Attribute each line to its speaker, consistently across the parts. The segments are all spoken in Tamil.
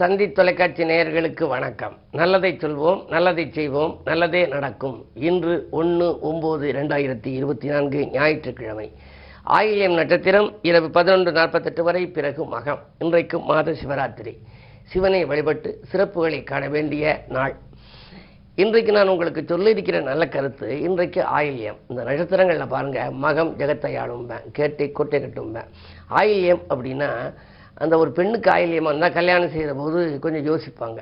Speaker 1: தந்தி தொலைக்காட்சி நேயர்களுக்கு வணக்கம். நல்லதை சொல்வோம், நல்லதை செய்வோம், நல்லதே நடக்கும். இன்று 1/9/2024 ஞாயிற்றுக்கிழமை. ஆயில்யம் நட்சத்திரம் இரவு 11:48 வரை, பிறகு மகம். இன்றைக்கு மாத சிவராத்திரி. சிவனை வழிபட்டு சிறப்புகளை காண வேண்டிய நாள். இன்றைக்கு நான் உங்களுக்கு சொல்லியிருக்கிற நல்ல கருத்து, இன்றைக்கு ஆயில்யம். இந்த நட்சத்திரங்களில் பாருங்க, மகம் ஜெகத்தை ஆளும்பேன், கேட்டை கோட்டை கட்டும்பேன். ஆயில்யம் அப்படின்னா அந்த ஒரு பெண்ணுக்கு ஆயில்யமாக இருந்தால் கல்யாணம் செய்கிற போது கொஞ்சம் யோசிப்பாங்க.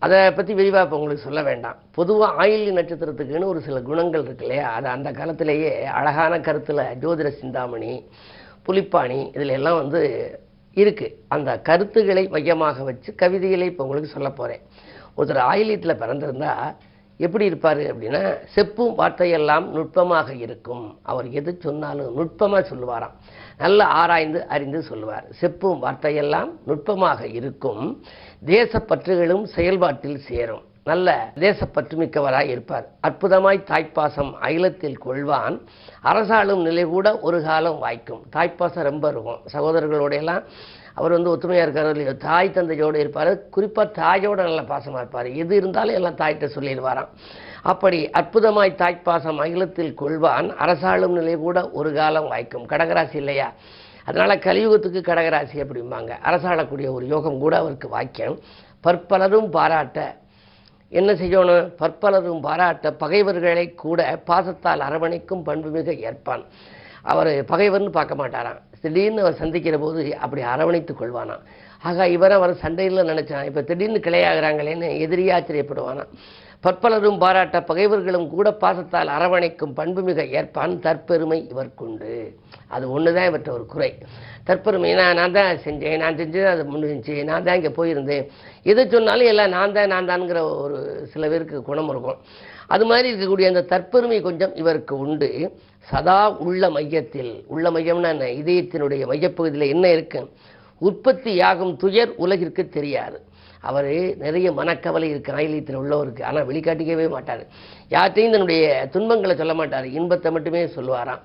Speaker 1: அதை பற்றி விரிவாக இப்போ உங்களுக்கு சொல்ல வேண்டாம். பொதுவாக ஆயில்ய நட்சத்திரத்துக்குன்னு ஒரு சில குணங்கள் இருக்கு இல்லையா, அது அந்த காலத்திலேயே அழகான கருத்தில் ஜோதிட சிந்தாமணி, புலிப்பாணி இதில் எல்லாம் இருக்குது. அந்த கருத்துக்களை மையமாக வச்சு கவிதைகளை இப்போ உங்களுக்கு சொல்ல போகிறேன். ஒருத்தர் ஆயில்யத்தில் பிறந்திருந்தா எப்படி இருப்பார் அப்படின்னா, செப்பும் வார்த்தையெல்லாம் நுட்பமாக இருக்கும். அவர் எது சொன்னாலும் நுட்பமாக சொல்லுவாராம், நல்ல ஆராய்ந்து அறிந்து சொல்லுவார். செப்பும் வார்த்தையெல்லாம் நுட்பமாக இருக்கும், தேசப்பற்றுகளும் செயல்பாட்டில் சேரும். நல்ல தேசப்பற்று மிக்கவராய் இருப்பார். அற்புதமாய் தாய்ப்பாசம் அகிலத்தில் கொள்வான், அரசாளும் நிலை கூட ஒரு காலம் வாய்க்கும். தாய்ப்பாசம் ரொம்ப இருக்கும். சகோதரர்களோடையெல்லாம் அவர் ஒத்துமையாக இருக்கார் இல்லையோ, தாய் தந்தையோடு இருப்பார். குறிப்பாக தாயோடு நல்ல பாசமாக இருப்பார். எது இருந்தாலும் எல்லாம் தாய்கிட்ட சொல்லிடுவாராம். அப்படி அற்புதமாய் தாய்ப்பாசம் அகிலத்தில் கொள்வான், அரசாளும் நிலை கூட ஒரு காலம் வாய்க்கும். கடகராசி இல்லையா, அதனால் கலியுகத்துக்கு கடகராசி அப்படிம்பாங்க. அரசாளக்கூடிய ஒரு யோகம் கூட அவருக்கு வாய்க்கும். பற்பலரும் பாராட்ட என்ன செய்யணும்? பற்பலரும் பாராட்ட பகைவர்களை கூட பாசத்தால் அரவணைக்கும் பண்புமிக ஏற்பான். அவர் பகைவர்னு பார்க்க மாட்டாராம். திடீர்னு அவர் சந்திக்கிற போது அப்படி அரவணைத்துக் கொள்வானாம். ஆக இவரை அவர் சண்டையில் நினைச்சான், இப்போ திடீர்னு கிளையாகிறாங்களேன்னு எதிரியே ஆச்சரியப்படுவானாம். பற்பலரும் பாராட்ட பகைவர்களும் கூட பாசத்தால் அரவணைக்கும் பண்புமிக ஏற்பான், தற்பெருமை இவர்க்குண்டு. அது ஒன்று தான் இவற்றை ஒரு குறை. தற்பெருமை, நான் தான் செஞ்சேன், நான் செஞ்சது அது முடிஞ்சு, நான் தான் இங்கே போயிருந்தேன், எதை சொன்னாலும் எல்லாம் நான் தான்ங்கிற ஒரு சில பேருக்கு குணம் இருக்கும். அது மாதிரி இருக்கக்கூடிய அந்த தற்பெருமை கொஞ்சம் இவருக்கு உண்டு. சதா உள்ள மையத்தில், உள்ள மையம்னா என்ன, இதயத்தினுடைய மையப்பகுதியில் என்ன இருக்கு? உற்பத்தியாகும் துயர் உலகிற்கு தெரியாது. அவர் நிறைய மனக்கவலை இருக்கு ஆயில்யத்தில் உள்ளவருக்கு, ஆனால் வெளிக்காட்டிக்கவே மாட்டார். யார்ட்டையும் தன்னுடைய துன்பங்களை சொல்ல மாட்டார், இன்பத்தை மட்டுமே சொல்லுவாராம்.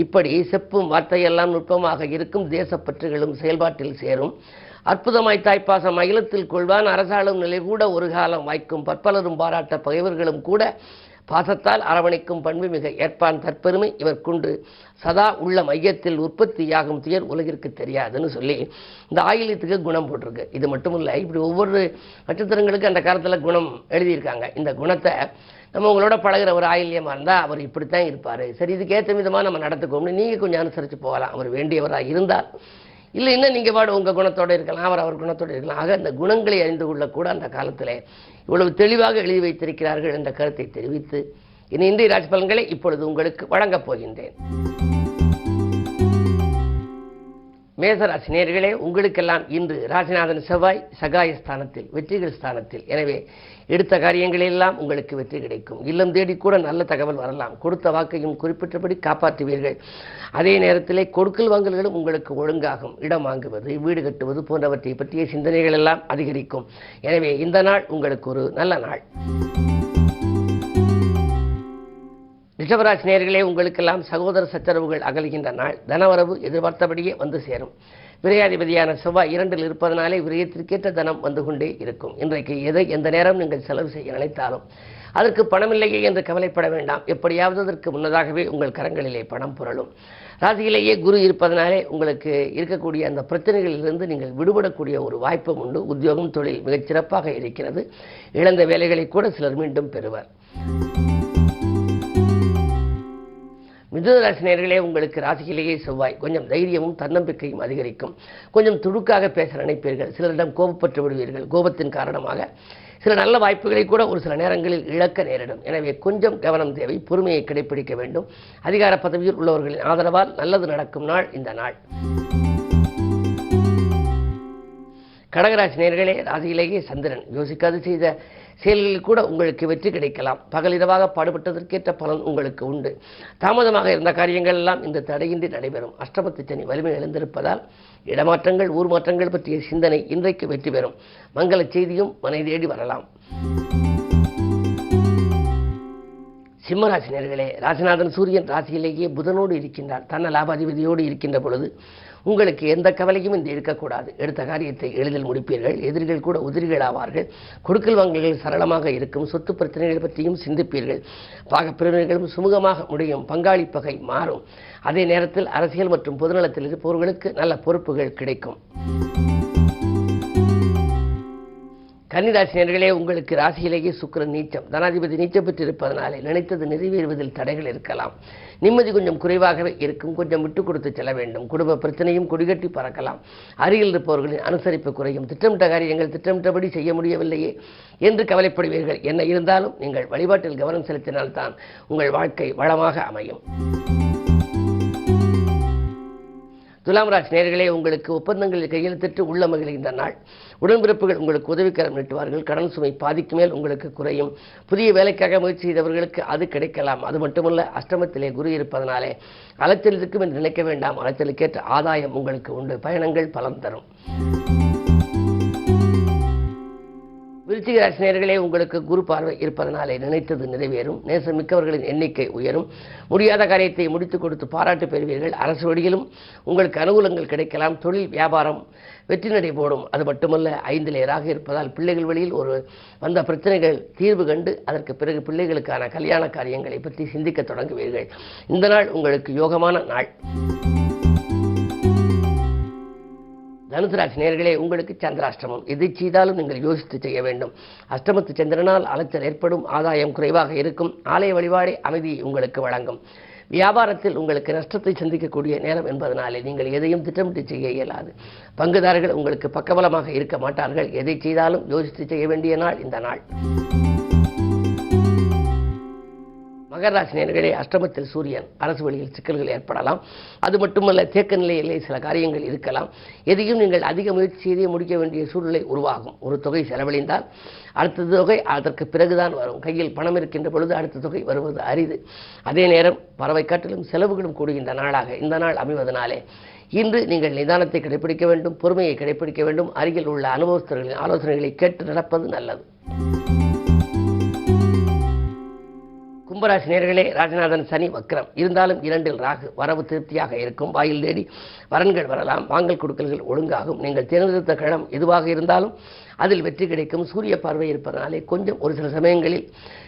Speaker 1: இப்படி செப்பும் வார்த்தையெல்லாம் நுட்பமாக இருக்கும், தேசப்பற்றுகளும் செயல்பாட்டில் சேரும். அற்புதமாய் தாய்ப்பாசம் அகிலத்தில் கொள்வான், அரசாளும் நிலை கூட ஒரு காலம் வாய்க்கும். பற்பலரும் பாராட்ட பகைவர்களும் கூட பாசத்தால் அரவணைக்கும் பண்பு மிக ஏற்பான், தற்பெருமை இவர்க்குண்டு. சதா உள்ள மையத்தில் உற்பத்தியாகும் துயர் உலகிற்கு தெரியாதுன்னு சொல்லி இந்த ஆயில்யத்துக்கு குணம் போட்டிருக்கு. இது மட்டும் இல்லை, இப்படி ஒவ்வொரு நட்சத்திரங்களுக்கு அந்த காலத்தில் குணம் எழுதியிருக்காங்க. இந்த குணத்தை நம்ம உங்களோட பழகிற ஒரு ஆயில்யமாக இருந்தால் அவர் இப்படித்தான் இருப்பார், சரி இதுக்கேற்ற விதமாக நம்ம நடத்துக்கோம்னு நீங்கள் கொஞ்சம் அனுசரித்து போகலாம். அவர் வேண்டியவராக இருந்தால். இல்லை இன்னும் நீங்கள் பாடு உங்கள் குணத்தோடு இருக்கலாம், அவர் குணத்தோடு இருக்கலாம். ஆக இந்த குணங்களை அறிந்து கொள்ளக்கூட அந்த காலத்தில் இவ்வளவு தெளிவாக எழுதி வைத்திருக்கிறார்கள் என்ற கருத்தை தெரிவித்து இன்றைய ராசி பலன்களை இப்பொழுது உங்களுக்கு வழங்கப் போகின்றேன். மேசராசி நேயர்களே, உங்களுக்கெல்லாம் இன்று ராசிநாதன் செவ்வாய் சகாயஸ்தானத்தில், வெற்றிகள் ஸ்தானத்தில். எனவே எடுத்த காரியங்களெல்லாம் உங்களுக்கு வெற்றி கிடைக்கும். இல்லம் தேடி கூட நல்ல தகவல் வரலாம். கொடுத்த வாக்கையும் குறிப்பிட்டபடி காப்பாற்றுவீர்கள். அதே நேரத்திலே கொடுக்கல் வாங்கல்களும் உங்களுக்கு ஒழுங்காகும். இடம் வாங்குவது, வீடு கட்டுவது போன்றவற்றை பற்றிய சிந்தனைகள் எல்லாம் அதிகரிக்கும். எனவே இந்த நாள் உங்களுக்கு ஒரு நல்ல நாள். ரிஷபராசி நேயர்களே, உங்களுக்கெல்லாம் சகோதர சச்சரவுகள் அகலுகின்ற நாள். தனவரவு எதிர்பார்த்தபடியே வந்து சேரும். விரையாதிபதியான செவ்வாய் 2இல் இருப்பதனாலே விரயத்திற்கேற்ற தனம் வந்து கொண்டே இருக்கும். இன்றைக்கு எதை எந்த நேரம் நீங்கள் செலவு செய்ய நினைத்தாலும் அதற்கு பணமில்லையே என்று கவலைப்பட வேண்டாம். எப்படியாவது அதற்கு முன்னதாகவே உங்கள் கரங்களிலே பணம் புரளும். ராசியிலேயே குரு இருப்பதனாலே உங்களுக்கு இருக்கக்கூடிய அந்த பிரச்சனைகளிலிருந்து நீங்கள் விடுபடக்கூடிய ஒரு வாய்ப்பும் உண்டு. உத்தியோகம், தொழில் மிகச் சிறப்பாக இருக்கிறது. இழந்த வேலைகளை கூட சிலர் மீண்டும் பெறுவர். மிதுனராசி நேயர்களே, உங்களுக்கு ராசியிலேயே செவ்வாய் கொஞ்சம் தைரியமும் தன்னம்பிக்கையும் அதிகரிக்கும். கொஞ்சம் துடுக்காக பேச நினைப்பீர்கள். சிலரிடம் கோபப்பட்டு விடுவீர்கள். கோபத்தின் காரணமாக சில நல்ல வாய்ப்புகளை கூட ஒரு சில நேரங்களில் இழக்க நேரிடும். எனவே கொஞ்சம் கவனம் தேவை. பொறுமையை கடைபிடிக்க வேண்டும். அதிகார பதவியில் உள்ளவர்களின் ஆதரவால் நல்லது நடக்கும் நாள் இந்த நாள். கடகராசி நேயர்களே, ராசியிலேயே சந்திரன் யோசிக்காது செய்த செயல்களில் கூட உங்களுக்கு வெற்றி கிடைக்கலாம். பகலிரவாக பாடுபட்டதற்கேற்ற பலன் உங்களுக்கு உண்டு. தாமதமாக இருந்த காரியங்கள் எல்லாம் இந்த தடையின்றி நடைபெறும். அஷ்டமத்து சனி வலிமை எழுந்திருப்பதால் இடமாற்றங்கள், ஊர் மாற்றங்கள் பற்றிய சிந்தனை இன்றைக்கு வெற்றி பெறும். மங்கள செய்தியும் மனை தேடி வரலாம். சிம்மராசி நேயர்களே, ராசிநாதன் சூரியன் ராசியிலேயே புதனோடு இருக்கின்றார். தன்ன லாபாதிபதியோடு இருக்கின்ற பொழுது உங்களுக்கு எந்த கவலையும் இன்று இருக்கக்கூடாது. எடுத்த காரியத்தை எளிதில் முடிப்பீர்கள். எதிரிகள் கூட உதிரிகள் ஆவார்கள். கொடுக்கல் வாங்கல்கள் சரளமாக இருக்கும். சொத்து பிரச்சனைகள் பற்றியும் சிந்திப்பீர்கள். பாகப்பிரிவினர்களும் சுமூகமாக முடியும். பங்காளி பகை மாறும். அதே நேரத்தில் அரசியல் மற்றும் பொதுநலத்தில் இருப்பவர்களுக்கு நல்ல பொறுப்புகள் கிடைக்கும். கன்னிராசினியர்களே, உங்களுக்கு ராசியிலேயே சுக்கிரன் நீச்சம், தனாதிபதி நீச்சம் பெற்றிருப்பதனாலே நினைத்தது நிறைவேறுவதில் தடைகள் இருக்கலாம். நிம்மதி கொஞ்சம் குறைவாகவே இருக்கும். கொஞ்சம் விட்டு கொடுத்து செல்ல வேண்டும். குடும்ப பிரச்சனையும் கொடிகட்டி பறக்கலாம். அருகில் இருப்பவர்களின் அனுசரிப்பு குறையும். திட்டமிட்ட காரியங்கள் திட்டமிட்டபடி செய்ய முடியவில்லையே என்று கவலைப்படுவீர்கள். என்ன இருந்தாலும் நீங்கள் வழிபாட்டில் கவனம் செலுத்தினால்தான் உங்கள் வாழ்க்கை வளமாக அமையும். துலாம் ராசி நேயர்களே, உங்களுக்கு ஒப்பந்தங்களில் கையெழுத்திட்டு உள்ள மகிழ்கின்ற நாள். உடன்பிறப்புகள் உங்களுக்கு உதவிக்கரம் நீட்டுவார்கள். கடன் சுமை பாதிக்கு மேல் உங்களுக்கு குறையும். புதிய வேலைக்காக முயற்சி செய்தவர்களுக்கு அது கிடைக்கலாம். அது மட்டுமல்ல, அஷ்டமத்திலே குரு இருப்பதனாலே அலைச்சல் இருக்கும் என்று நினைக்க வேண்டாம். அலைச்சலுக்கேற்ற ஆதாயம் உங்களுக்கு உண்டு. பயணங்கள் பலம் தரும். விருச்சிக ராசி நேயர்களே, உங்களுக்கு குரு பார்வை இருப்பதனாலே நினைத்தது நிறைவேறும். நேசமிக்கவர்களின் எண்ணிக்கை உயரும். முடியாத காரியத்தை முடித்துக் கொடுத்து பாராட்டு பெறுவீர்கள். அரசு வழியிலும் உங்களுக்கு அனுகூலங்கள் கிடைக்கலாம். தொழில் வியாபாரம் வெற்றி நடை போடும். அது மட்டுமல்ல, 5 ராக இருப்பதால் பிள்ளைகள் வழியில் வந்த பிரச்சனைகள் தீர்வு கண்டு அதற்கு பிறகு பிள்ளைகளுக்கான கல்யாண காரியங்களை பற்றி சிந்திக்க தொடங்குவீர்கள். இந்த நாள் உங்களுக்கு யோகமான நாள். தனுசு ராசி நேயர்களே, உங்களுக்கு சந்திராஷ்டமம். எதை செய்தாலும் நீங்கள் யோசித்து செய்ய வேண்டும். அஷ்டமத்து சந்திரனால் அலைச்சல் ஏற்படும். ஆதாயம் குறைவாக இருக்கும். ஆலய வழிபாடே அமைதியை உங்களுக்கு வழங்கும். வியாபாரத்தில் உங்களுக்கு நஷ்டத்தை சந்திக்கக்கூடிய நேரம் என்பதனாலே நீங்கள் எதையும் திட்டமிட்டு செய்ய இயலாது. பங்குதாரர்கள் உங்களுக்கு பக்கபலமாக இருக்க மாட்டார்கள். எதை செய்தாலும் யோசித்து செய்ய வேண்டிய நாள் இந்த நாள். மகர ராசி நேயர்களே, அஷ்டமத்தில் சூரியன். அரசு வழியில் சிக்கல்கள் ஏற்படலாம். அது மட்டுமல்ல, தேக்க நிலையிலே சில காரியங்கள் இருக்கலாம். எதையும் நீங்கள் அதிக முயற்சி செய்தே முடிக்க வேண்டிய சூழ்நிலை உருவாகும். ஒரு தொகை செலவழிந்தால் அடுத்த தொகை அதற்கு பிறகுதான் வரும். கையில் பணம் இருக்கின்ற பொழுது அடுத்த தொகை வருவது அரிது. அதே நேரம் பறவை காட்டிலும் செலவுகளும் கூடுகின்ற நாளாக இந்த நாள் அமைவதனாலே இன்று நீங்கள் நிதானத்தை கடைபிடிக்க வேண்டும். பொறுமையை கடைபிடிக்க வேண்டும். அருகில் உள்ள அனுபவஸ்தர்களின் ஆலோசனைகளை கேட்டு நடப்பது நல்லது. கும்பராசி நேயர்களே, ராஜநாதன் சனி வக்ரம் இருந்தாலும் 2 ராகு. வரவு திருப்தியாக இருக்கும். வாயில் தேடி வரன்கள் வரலாம். வாங்கல் கொடுக்கல்கள் ஒழுங்காகும். நீங்கள் தேர்ந்தெடுத்த களம் எதுவாக இருந்தாலும் அதில் வெற்றி கிடைக்கும். சூரிய பார்வை இருப்பதனாலே கொஞ்சம் ஒரு சில சமயங்களில்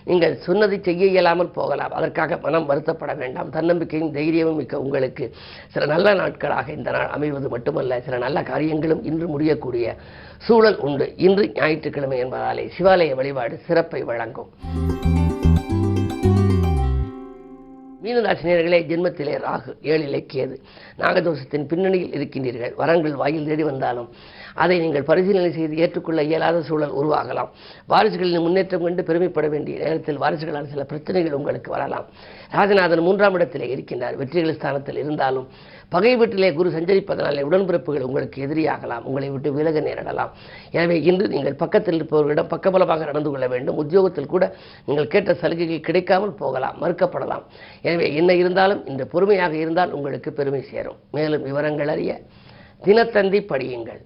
Speaker 1: நீங்கள் சொன்னதை செய்ய இயலாமல் போகலாம். அதற்காக மனம் வருத்தப்பட வேண்டாம். தன்னம்பிக்கையும் தைரியமும் மிக்க உங்களுக்கு சில நல்ல நாட்களாக இந்த நாள் அமைவது மட்டுமல்ல, சில நல்ல காரியங்களும் இன்று முடியக்கூடிய சூழல் உண்டு. இன்று ஞாயிற்றுக்கிழமை என்பதாலே சிவாலய வழிபாடு சிறப்பை வழங்கும். மீனராசி நேயர்களே, ஜென்மத்திலே ராகு 7 கேது. நாகதோஷத்தின் பின்னணியில் இருக்கின்றீர்கள். வரங்கள் வாயில் தேடி வந்தாலும் அதை நீங்கள் பரிசீலனை செய்து ஏற்றுக்கொள்ள இயலாத சூழல் உருவாகலாம். வாரிசுகளின் முன்னேற்றம் கண்டு பெருமைப்பட வேண்டிய நேரத்தில் வாரிசுகளால் சில பிரச்சனைகள் உங்களுக்கு வரலாம். ராஜநாதன் 3ஆம் இடத்திலே இருக்கின்றார். வெற்றிகள் ஸ்தானத்தில் இருந்தாலும் பகை வீட்டிலே குரு சஞ்சரிப்பதனாலே உடன்பிறப்புகள் உங்களுக்கு எதிரியாகலாம். உங்களை விட்டு விலக நேரிடலாம். எனவே இன்று நீங்கள் பக்கத்தில் இருப்பவர்களிடம் பக்கபலமாக நடந்து கொள்ள வேண்டும். உத்தியோகத்தில் கூட நீங்கள் கேட்ட சலுகைகள் கிடைக்காமல் போகலாம், மறுக்கப்படலாம். எனவே என்ன இருந்தாலும் இந்த பொறுமையாக இருந்தால் உங்களுக்கு பெருமை சேரும். மேலும் விவரங்கள் அறிய தினத்தந்தி படியுங்கள்.